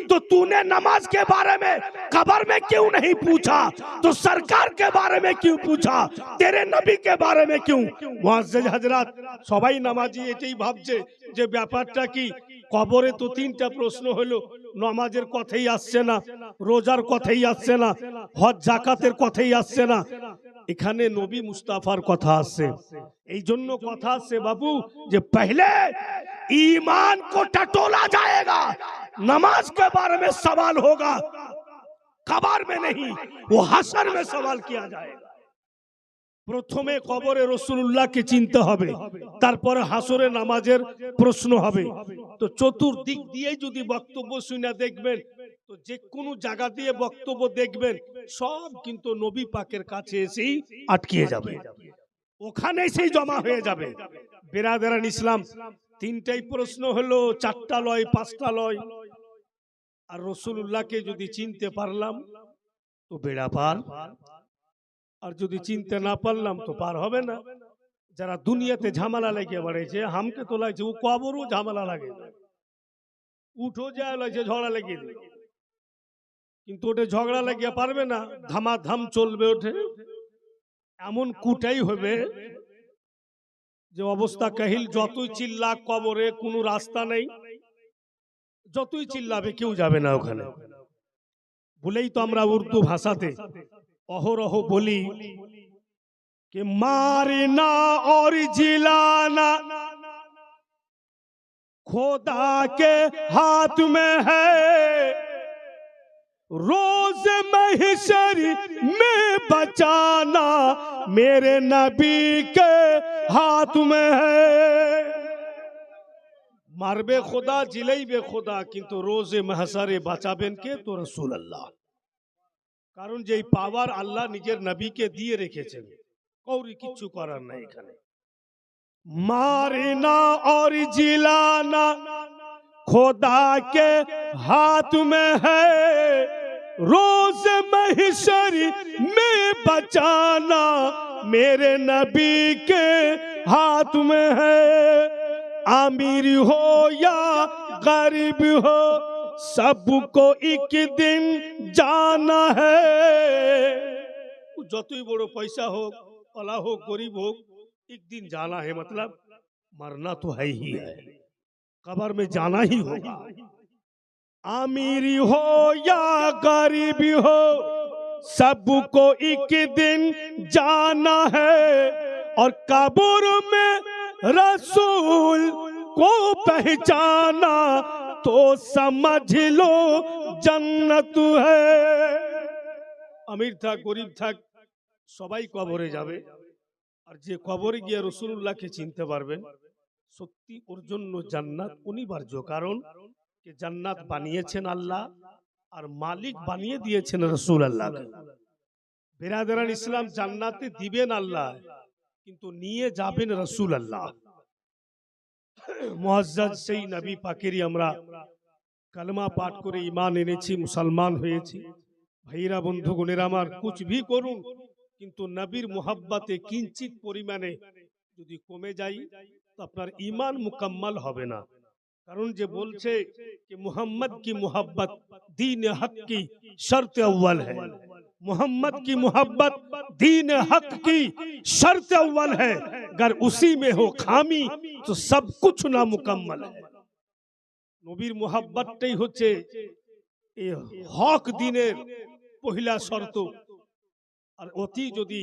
तो तूने नमाज के बारे में कब्र में क्यों नहीं पूछा? तो सरकार के बारे में क्यों पूछा? तेरे नबी के बारे में क्यों? मुआज्जिज हजरात, সবাই নামাজি এটাই ভাবছে যে ব্যাপারটা কি, কবরে তো তিনটা প্রশ্ন হলো, নামাজের কথাই আসছে না, রোজার কথাই আসছে না, হজ যাকাতের কথাই আসছে না, এখানে নবী মুস্তাফার কথা আসছে। এই জন্য কথা আসছে বাবু যে पहले ईमान को टटोला जाएगा, नमाज के बारे में सवाल होगा, कब्र में नहीं, वो हशर में सवाल किया जाएगा। প্রথমে কবরে রাসূলুল্লাহকে চিনতে হবে, তারপরে হাসরে নামাজের প্রশ্ন হবে। তো চতুর্দিক দিয়ে যদি বক্তব্য শুনে দেখবেন, তো যে কোনো জায়গা দিয়ে বক্তব্য দেখবেন, সব কিন্তু নবী পাকের কাছে এসেই আটকিয়ে যাবে, ওখানে এসেই জমা হয়ে যাবে। বেরাদারান ইসলাম, তিনটাই প্রশ্ন হলো, চারটা লয়, পাঁচটা লয়। আর রাসূলুল্লাহকে যদি চিনতে পারলাম তো বেড়া পার, আর যদি চিনতে না পারলাম তো পার হবে না। যারা দুনিয়াতে ঝামেলা লেগে বেড়েছে, হামকে তো লাগছে ও কবরও ঝামেলা লাগে, উঠো যায় লাগছে ঝগড়া লেগে, কিন্তু ওটা ঝগড়া লাগিয়ে পারবে না, ধামাধাম চলবে ওঠে। এমন কুটাই হবে যে অবস্থা কাহিল, যতই চিল্লা কবরে কোনো রাস্তা নেই, যতই চিল্লাবে কেউ যাবে না ওখানে। বলেই তো আমরা উর্দু ভাষাতে অহরহ বলি कि मारना और जिलाना खुदा के हाथ में है, रोज महशर में बचाना मेरे नबी के हाथ में है। मारबे खुदा, जिलाइबे खुदा, किंतु रोजे महशरे বাঁচাবেন কে? তো রাসূলুল্লাহ। কারণ যেই পাওয়ার আল্লাহ নিজের নবীকে দিয়ে রেখেছেন, কৌরি কিচ্ছু করার নাই এখানে। मारना और जिलाना खुदा के हाथ में है, रोज महशर में बचाना मेरे नबी के हाथ में है। अमीर हो या गरीब हो सबको एक दिन जाना है। যতই বড় পয়সা হোক, ওলা হোক, গরিব হোক, एक दिन जाना है, मतलब मरना तो है ही है, कब्र में जाना ही होगा। अमीरी हो या गरीबी हो सबको एक दिन जाना है, और कब्र में रसूल को पहचाना तो समझ लो जन्नत है। अमीर था गरीब था সবাই কবরে যাবে, আর যে কবরে গিয়ে রাসূলুল্লাহকে চিনতে পারবেন, সত্যি ওর জন্য জান্নাত অনিবার্য। কারণ যে জান্নাত বানিয়েছেন আল্লাহ, আর মালিক বানিয়ে দিয়েছেন রাসূলুল্লাহকে। বিরাদরান ইসলাম, জান্নাতে দিবেন আল্লাহ, কিন্তু নিয়ে যাবেন রাসূলুল্লাহ। মুআজ্জাজ সেই নবী পাকেরই আমরা কালেমা পাঠ করে ঈমান এনেছি, মুসলমান হয়েছি। ভাইরা বন্ধুগণেরা আমার, কুছ ভি করুন, কিন্তু নবীর মোহাব্বতে কিঞ্চিত পরিমাণে যদি কমে যাই তো আপনার ঈমান মুকাম্মাল হবে না। কারণ যে বলছে कि मोहम्मद की मोहब्बत दीन हक की शर्त अव्वल है, मोहम्मद की मोहब्बत दीन हक की शर्त अव्वल है, अगर उसी में हो खामी तो सब कुछ ना मुकम्मल है। নবীর মোহাব্বতটাই হচ্ছে এই হক দিনের পহিলা শর্ত। আর অতি যদি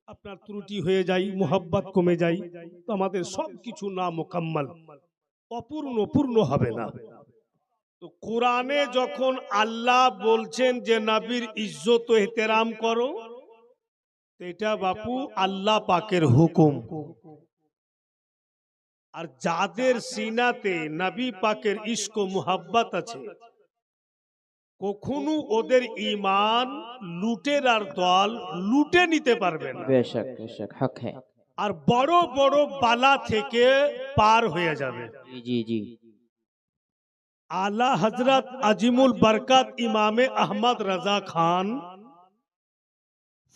আপনার ত্রুটি হয়ে যায়, মোহাব্বত কমে যায়, তো আমাদের সবকিছু না মুকাম্মাল, অপূর্ণ পূর্ণ হবে না। তো কোরআনে যখন আল্লাহ বলছেন যে নবীর ইজ্জত ও এহতেরাম করো, এটা বাপু আল্লাহ পাকের হুকুম। আর যাদের সিনাতে নবী পাকের ইশক ও মুহাব্বত আছে, কখনো ওদের ঈমান লুটেরার দল লুটে নিতে পারবে না। বেশক বেশক হক है। আর বড় বড় বালা থেকে পার হয়ে যাবে। জি জি। आला हजरत अजीमुल बरकत इमाम अहमद रजा खान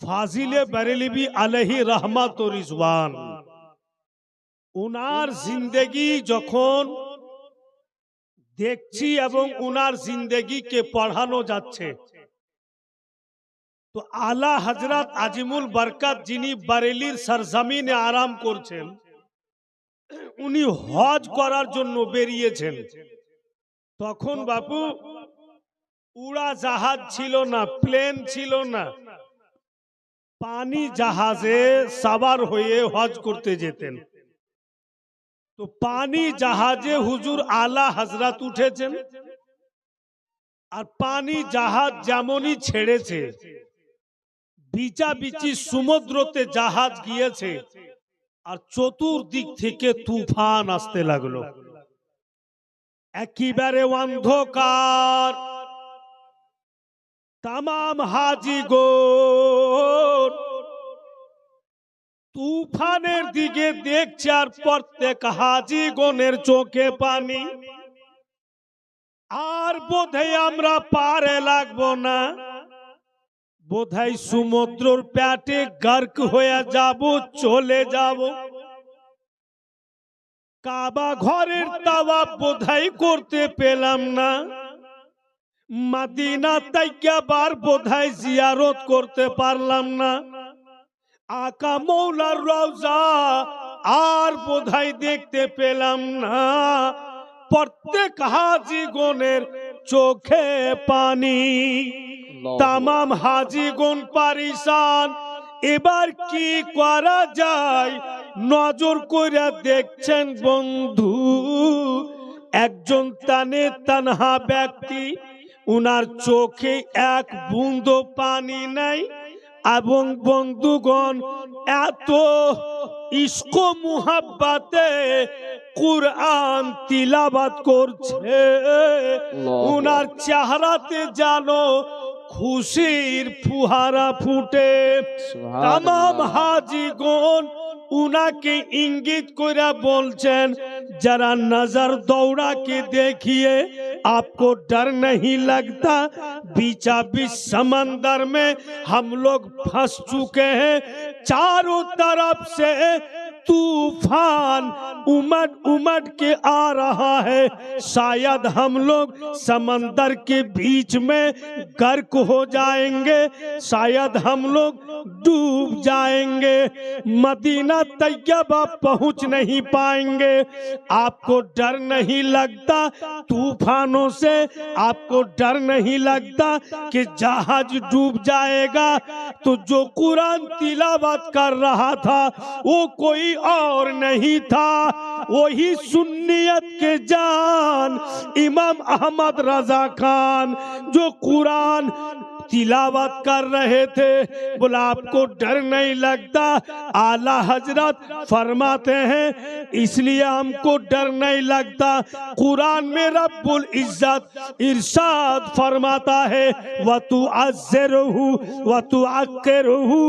फाजिले बरेलवी अलैहि रहमत व रिजवान, उनार जिंदगी जखन দেখছি এবং উনার জিন্দেগিকে পড়ানো যাচ্ছে। তো আলা হযরত আজিমুল বরকত যিনি বারেলির সরজমিনে আরাম করছেন, উনি হজ করার জন্য বেরিয়েছেন। তখন বাপু উড়া জাহাজ ছিল না, প্লেন ছিল না, পানি জাহাজে সওয়ার হয়ে হজ করতে যেতেন। তো পানি জাহাজে হুজুর আলা হযরত উঠেছেন, আর পানি জাহাজ যেমনই ছেড়েছে, বিচাবিচি সমুদ্রতে জাহাজ গিয়েছে, আর চতুর্দিক থেকে তুফান আসতে লাগলো। একেবারে অন্ধকার। তামাম হাজিগণ তুফানের দিকে দেখছে, আর প্রত্যেক হাজিগণের চোখে পানি। আর বোধহয় আমরা পারে লাগবো না, বোধহয় সমুদ্রের পেটে গর্ক হয়ে যাব, চলে যাব। কাবা ঘরের তাওয়াফ বোধহয় করতে পেলাম না, মদিনা তাইয়্যিবার বোধহয় জিয়ারত করতে পারলাম না, আকা মৌলার রওজা আর বোধহয় দেখতে পেলাম না। প্রত্যেক হাজিগণের চোখে পানি। তামাম হাজিগণ পারিশান। এবার কি করা যায়? নজর করে দেখছেন বন্ধু, একজন তানে তানহা ব্যক্তি, উনার চোখে এক বুন্দো পানি নাই। এবং বন্ধুগণ, এত ইশক মুহাব্বতে কুরআন তিলাওয়াত করছে, উনার চেহারাতে জানো খুশির ফুহারা ফুটে। तमाम हाजीगण उनाके इंगित कइरा बोलছেন, जरा नजर दौड़ा के देखिए, आपको डर नहीं लगता? बीचा बीच समंदर में हम लोग फंस चुके हैं, चारों तरफ से तूफान उमड़ उमड़ के आ रहा है, शायद हम लोग समंदर के बीच में गर्क हो जाएंगे, शायद हम लोग डूब जाएंगे, मदीना तैयबा पहुंच नहीं पाएंगे। आपको डर नहीं लगता तूफानों से? आपको डर नहीं लगता कि जहाज डूब जाएगा? तो जो कुरान तिलावत कर रहा था वो कोई और नहीं था, वही सुन्नियत के जान इमाम अहमद रजा खान, जो कुरान तिलावत कर रहे थे। बोला आपको डर नहीं लगता? आला हजरत फरमाते हैं इसलिए हमको डर नहीं लगता। कुरान में रब्बुल इज्जत इरशाद फरमाता है वतुअज़्ज़िरुहु वतुअक्किरुहु,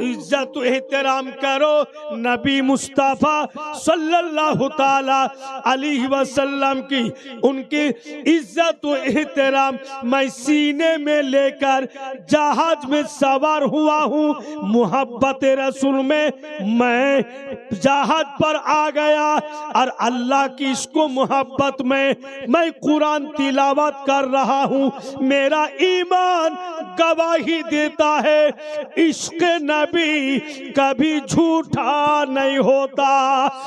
इज्जत एहतराम करो नबी मुस्तफा सल्लल्लाहु ताला अलैहि वसल्लम की, उनकी इज्जत व एहतराम मैं सीने में लेकर जहाज में सवार हुआ हूँ। मोहब्बत रसूल में मैं जहाज पर आ गया और अल्लाह की इसको मोहब्बत में मैं कुरान तिलावत कर रहा हूँ। मेरा ईमान गवाही देता है इश्क नबी कभी झूठा नहीं होता।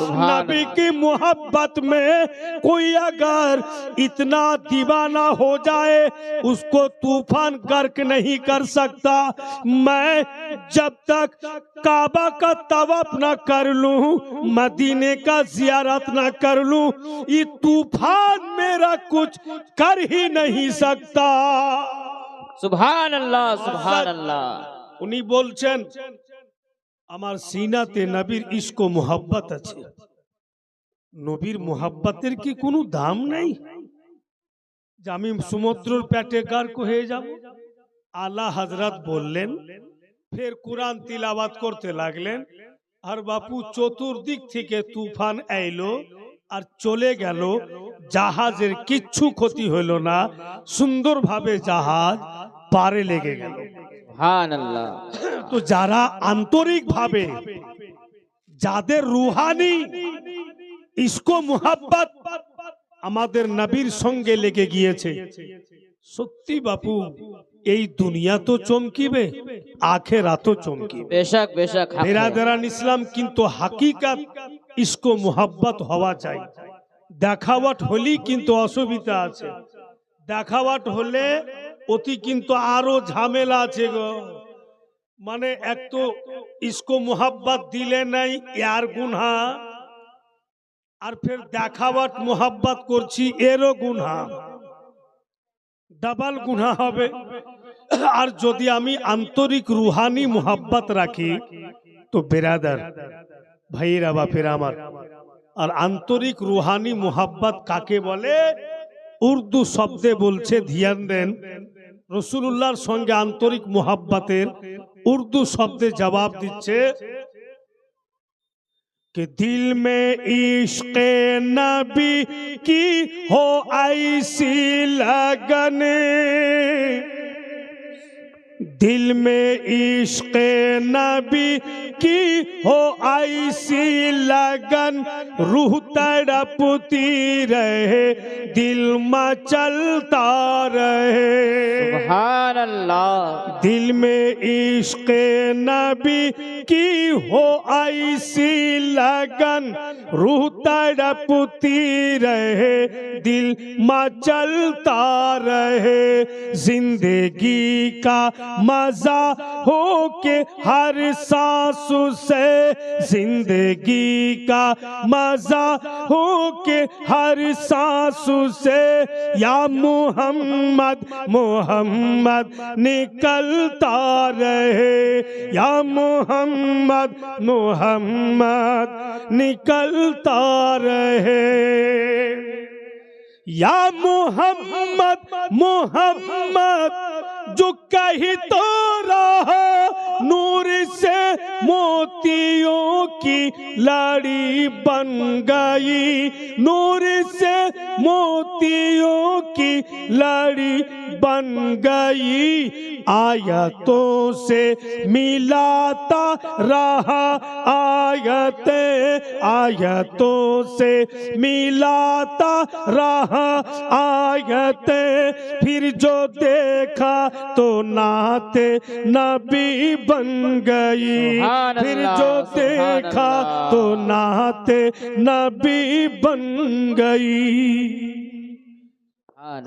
नबी की मोहब्बत में कोई अगर इतना दीवाना हो जाए उसको तूफान गर्क नहीं कर सकता। मैं जब तक काबा का तवाफ न कर लूं, मदीने का जियारत न कर लूं, ये तूफान मेरा कुछ कर ही नहीं सकता। सुभान अल्लाह, सुभान अल्लाह। उनी बोलছেন আমার সিনাতে নবীর ইশক ও মোহাব্বত আছে। নবীর মোহাব্বতের কি কোনো দাম নাই যে আমি সমুদ্রের পেটে গার্ক হয়ে যাব? আলা হযরত বললেন, फिर कुरान तिलावत करते लागलेन, और बापू चतुर्दिक থেকে তুফান আইলো আর চলে গেল। জাহাজের কিচ্ছু ক্ষতি হলো না, সুন্দরভাবে জাহাজ পারে লেগে গেল। সুবহানাল্লাহ। তো যারা আন্তরিকভাবে, যাদের রুহানি ইশক মোহাব্বত আমাদের নবীর সঙ্গে লেগে গিয়েছে। সত্যি বাপু, এই দুনিয়া তো চমকিবে, আখেরাতও চমকিবে। बेशक बेशक हक है। বিরাদরান ইসলাম, কিন্তু হাকিকাত ইসকো মোহাব্বত হওয়া চাই। দেখাওয়াট হলেই কিন্তু অসুবিধা আছে। দেখাওয়াট হলে অতি কিন্তু আরো ঝামেলা আছে গো। মানে এক তো ইসকো মোহাব্বত দিলে নাই ইয়ার গুনহা, আর ফের দেখাওয়াট মোহাব্বত করছি এরও গুনহা, ডাবল গুনহা হবে। আর যদি আমি আন্তরিক রুহানি মোহাব্বত রাখি তো বেরাদার ভাইয়েরা বাপেরা আমার, আর আন্তরিক রুহানি মোহাব্বত কাকে বলে? উর্দু শব্দে বলছে, ধ্যান দেন। রসুলুল্লাহর সঙ্গে আন্তরিক মোহাব্বতের উর্দু শব্দে জবাব দিচ্ছে कि दिल में इश्क नबी की हो ऐसी लगन, दिल में इश्क नबी की हो ऐसी लगन, रूह तड़पती रहे, दिल मचलता रहे। सुभान अल्लाह। दिल में इश्क नबी की हो ऐसी लगन, रूह तड़पती रहे, दिल मचलता रहे। जिंदगी का मजा हो के हर सांस से, जिंदगी का मजा हो के हर सांस से, या मोहम्मद मोहम्मद निकलता रहे, या मोहम्मद मोहम्मद निकलता रहे, या मोहम्मद मोहम्मद जो कही तो रहा, नूर से मोतियों की लड़ी बन गई, नूर से मोतियों की लड़ी बन गई। आयतों से मिलाता रहा आयतें, आयतों से मिलाता रहा आयतें, फिर जो देखा तो नाते नबी बन गई, फिर जो देखा तो नाते नबी बन गई।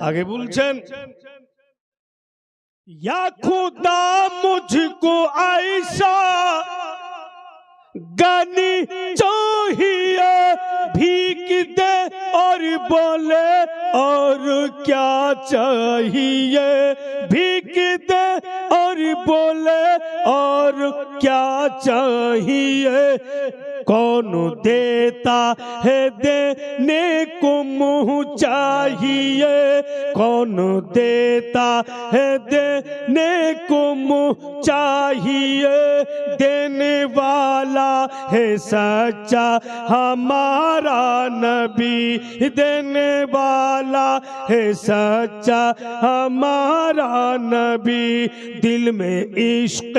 आगे बोलছেন, या खुदा मुझको ऐसा गनी चाहिए, भीख दे और बोले और क्या चाहिए, भीख दे और बोले और क्या चाहिए। कौन देता है देने को मुँह चाहिए, कौन देता है देने को मुँह चाहिए। देने वाला है सच्चा हमारा नबी, देने वाला है सच्चा हमारा नबी। दिल में इश्क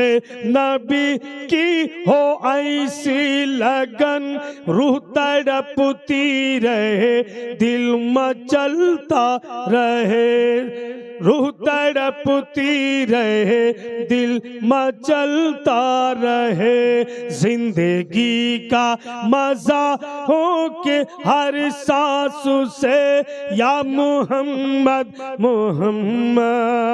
नबी की हो ऐसी लगन, रूह तड़पती रहे, दिल मचलता रहे, रूह तड़पती रहे, दिल मचलता रहे। जिंदगी का मजा हो के हर सांस से, या मोहम्मद मोहम्मद